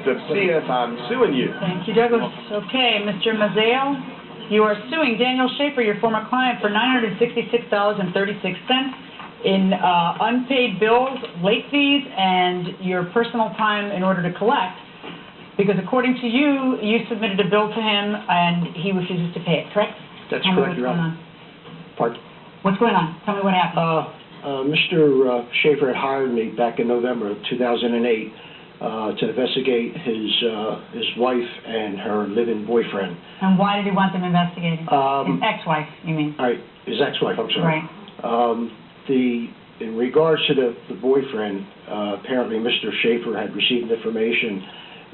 to see if I'm suing you. Thank you, Douglas. Okay, Mr. Mazzeo, you are suing Daniel Schaefer, your former client, for $966.36 in unpaid bills, late fees, and your personal time in order to collect, because according to you, you submitted a bill to him and he refuses to pay it, correct? That's correct, Your Honor. Pardon? What's going on? Tell me what happened. Mr. Schaefer had hired me back in November of 2008 to investigate his wife and her live-in boyfriend. And why did he want them investigating? His ex-wife, you mean? All right, his ex-wife, I'm sorry. Right. In regards to the boyfriend, apparently Mr. Schaefer had received information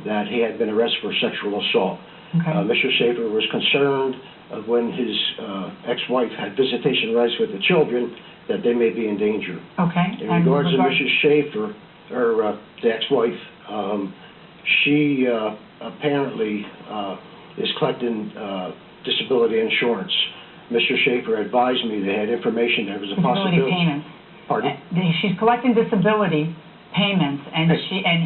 that he had been arrested for sexual assault. Okay. Mr. Schaefer was concerned of when his ex-wife had visitation rights with the children, that they may be in danger. Okay. In regards to Mrs. Schaefer, or the ex-wife, she apparently is collecting disability insurance. Mr. Schaefer advised me they had information there was a possibility. Disability payments. Pardon? She's collecting disability payments, and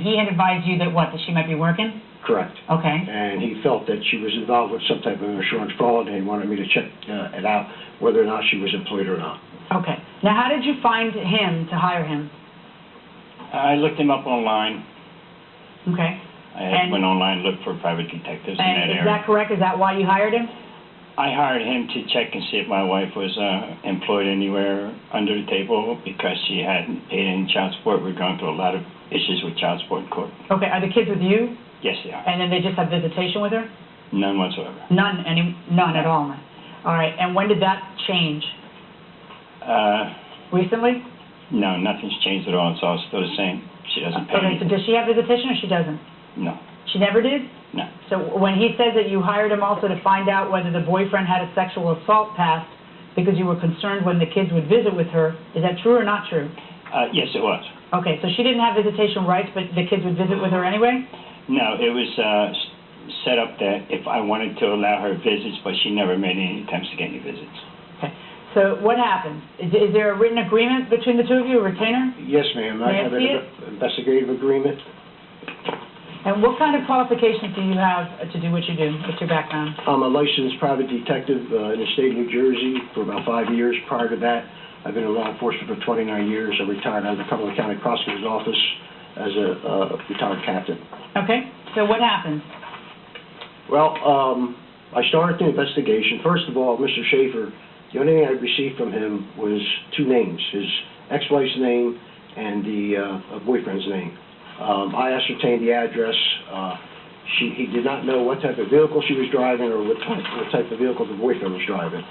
he had advised you that what, that she might be working? Correct. Okay. And he felt that she was involved with some type of insurance fraud, and he wanted me to check it out, whether or not she was employed or not. Okay. Now, how did you find him to hire him? I looked him up online. Okay. I went online and looked for private detectives in that area. Is that correct? Is that why you hired him? I hired him to check and see if my wife was employed anywhere under the table, because she hadn't paid any child support. We're going through a lot of issues with child support in court. Okay. Are the kids with you? Yes, they are. And then they just have visitation with her? None whatsoever. None at all. All right. And when did that change? Recently? No, nothing's changed at all. It's all still the same. She doesn't pay Okay, so does she have visitation or she doesn't? No. She never did? No. So when he says that you hired him also to find out whether the boyfriend had a sexual assault past because you were concerned when the kids would visit with her, is that true or not true? Yes, it was. Okay, so she didn't have visitation rights, but the kids would visit with her anyway? No, it was set up that if I wanted to allow her visits, but she never made any attempts to get any visits. Okay. So what happened? Is there a written agreement between the two of you, a retainer? Yes, ma'am. I have an investigative agreement. And what kind of qualifications do you have to do what you do? What's your background? I'm a licensed private detective in the state of New Jersey for about 5 years. Prior to that, I've been in law enforcement for 29 years. I retired out of the Cumberland County Prosecutor's Office as a retired captain. Okay. So what happened? Well, I started the investigation. First of all, Mr. Schaefer, the only thing I received from him was two names, his ex-wife's name and the boyfriend's name. I ascertained the address. He did not know what type of vehicle she was driving or what type of vehicle the boyfriend was driving.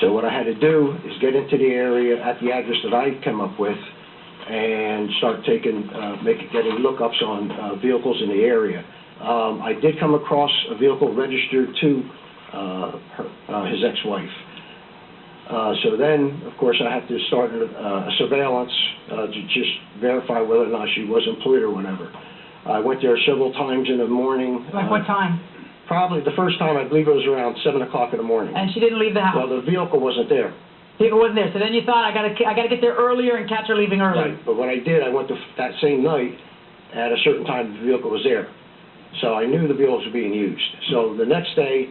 So what I had to do is get into the area at the address that I came up with and start getting lookups on vehicles in the area. I did come across a vehicle registered to his ex-wife. So then, of course, I had to start a surveillance to just verify whether or not she was employed or whatever. I went there several times in the morning. Like what time? Probably the first time, I believe it was around 7 o'clock in the morning. And she didn't leave the house? Well, the vehicle wasn't there. The vehicle wasn't there. So then you thought, I got to get there earlier and catch her leaving early. Right. But when I did, I went that same night at a certain time the vehicle was there. So I knew the vehicle was being used. So the next day,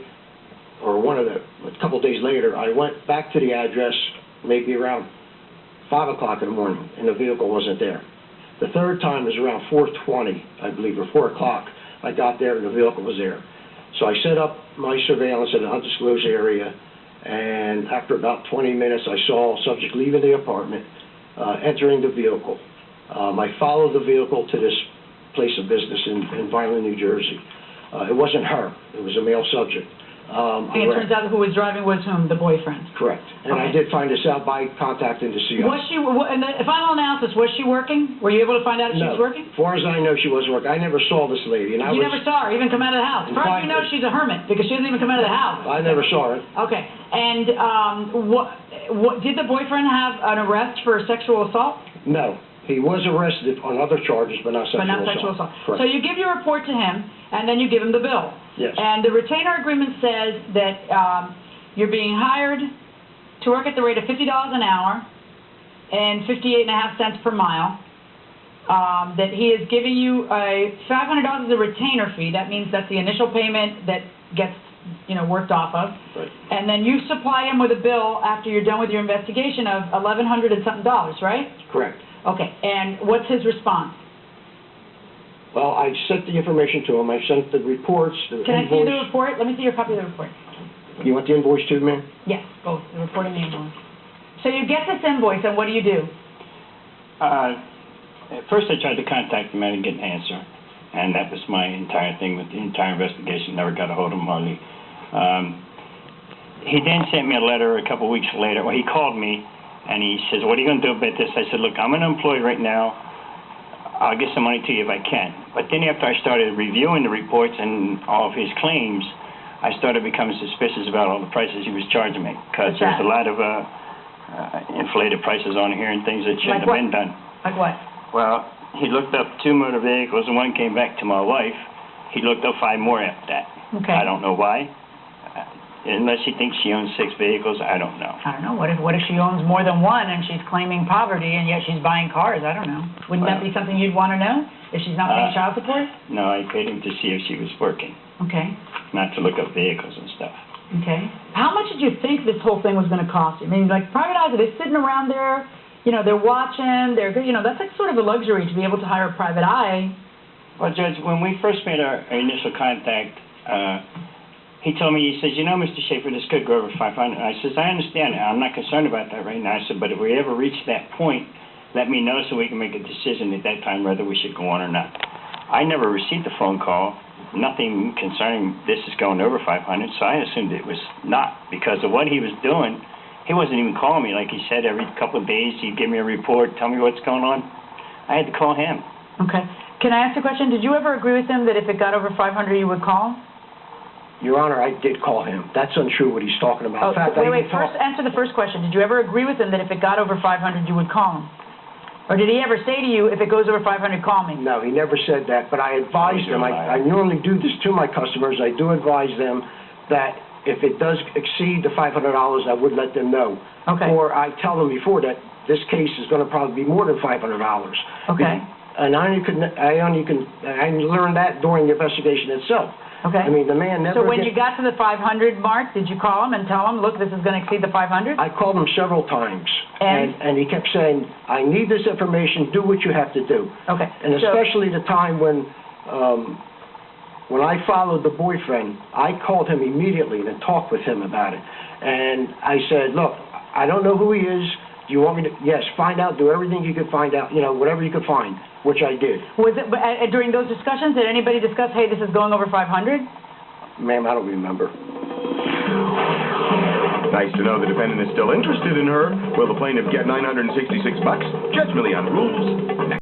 or a couple of days later, I went back to the address maybe around 5 o'clock in the morning, and the vehicle wasn't there. The third time was around 4:20, I believe, or 4 o'clock. I got there, and the vehicle was there. So I set up my surveillance in an undisclosed area, and after about 20 minutes, I saw a subject leaving the apartment, entering the vehicle. I followed the vehicle to this place of business in Vineland, New Jersey. It wasn't her. It was a male subject. And it turns out who was driving was whom? The boyfriend? Correct. And I did find this out by contacting the CI. Was she, in the final analysis, was she working? Were you able to find out if she was working? As far as I know, she wasn't working. I never saw this lady. And you never saw her even come out of the house? First, you know she's a hermit because she doesn't even come out of the house. I never saw her. Okay. And did the boyfriend have an arrest for sexual assault? No. He was arrested on other charges, but not sexual assault. Correct. So you give your report to him, and then you give him the bill. Yes. And the retainer agreement says that you're being hired to work at the rate of $50 an hour and 58.5 cents per mile. that he is giving you a $500 as a retainer fee. That means that's the initial payment that gets, worked off of. Right. And then you supply him with a bill after you're done with your investigation of $1,100 and something dollars, right? Correct. Okay, and what's his response? Well, I sent the information to him. I sent the reports, the Can I see the invoice. report? Let me see your copy of the report. You want the invoice too, ma'am? Yes, both, the report and the invoice. So you get this invoice, and what do you do? At first, I tried to contact him. I didn't get an answer, and that was my entire thing with the entire investigation. Never got a hold of him hardly. He then sent me a letter a couple weeks later. Well, he called me, and he says, "What are you going to do about this?" I said, "Look, I'm unemployed right now. I'll get some money to you if I can." But then after I started reviewing the reports and all of his claims, I started becoming suspicious about all the prices he was charging me, because there's a lot of inflated prices on here and things that shouldn't have been done. Like what? Well, he looked up 2 motor vehicles, and one came back to my wife. He looked up 5 more after that. Okay. I don't know why. Unless he thinks she owns 6 vehicles, I don't know. I don't know. What if she owns more than one and she's claiming poverty and yet she's buying cars? I don't know. Wouldn't that be something you'd want to know if she's not paying child support? No, I paid him to see if she was working, Okay. not to look up vehicles and stuff. Okay. How much did you think this whole thing was going to cost you? I mean, like private eyes, are they sitting around there? They're watching. That's like sort of a luxury to be able to hire a private eye. Well, Judge, when we first made our initial contact, he told me, he says, Mr. Schaefer, this could go over 500. I says, I understand. I'm not concerned about that right now. I said, but if we ever reach that point, let me know so we can make a decision at that time whether we should go on or not. I never received a phone call, nothing concerning this is going over 500, so I assumed it was not because of what he was doing. He wasn't even calling me. Like he said, every couple of days he'd give me a report, tell me what's going on. I had to call him. Okay. Can I ask a question? Did you ever agree with him that if it got over 500 you would call? Your Honor, I did call him. That's untrue what he's talking about. In fact, First answer the first question. Did you ever agree with him that if it got over 500 you would call him? Or did he ever say to you, if it goes over 500, call me? No, he never said that, but I advised him. I normally do this to my customers. I do advise them that if it does exceed the $500, I would let them know. Okay. Or I tell them before that this case is going to probably be more than $500. Okay. And I learned that during the investigation itself. Okay. I mean, the man never... So when you got to the 500 mark, did you call him and tell him, look, this is going to exceed the 500? I called him several times. And he kept saying, I need this information, do what you have to do. Okay. And especially the time when I followed the boyfriend, I called him immediately and talked with him about it. And I said, look, I don't know who he is. Do you want me to? Yes, find out, do everything you could find out, whatever you could find, which I did. Was it, during those discussions, did anybody discuss, hey, this is going over 500? Ma'am, I don't remember. Nice to know the defendant is still interested in her. Will the plaintiff get $966? Judge Million rules.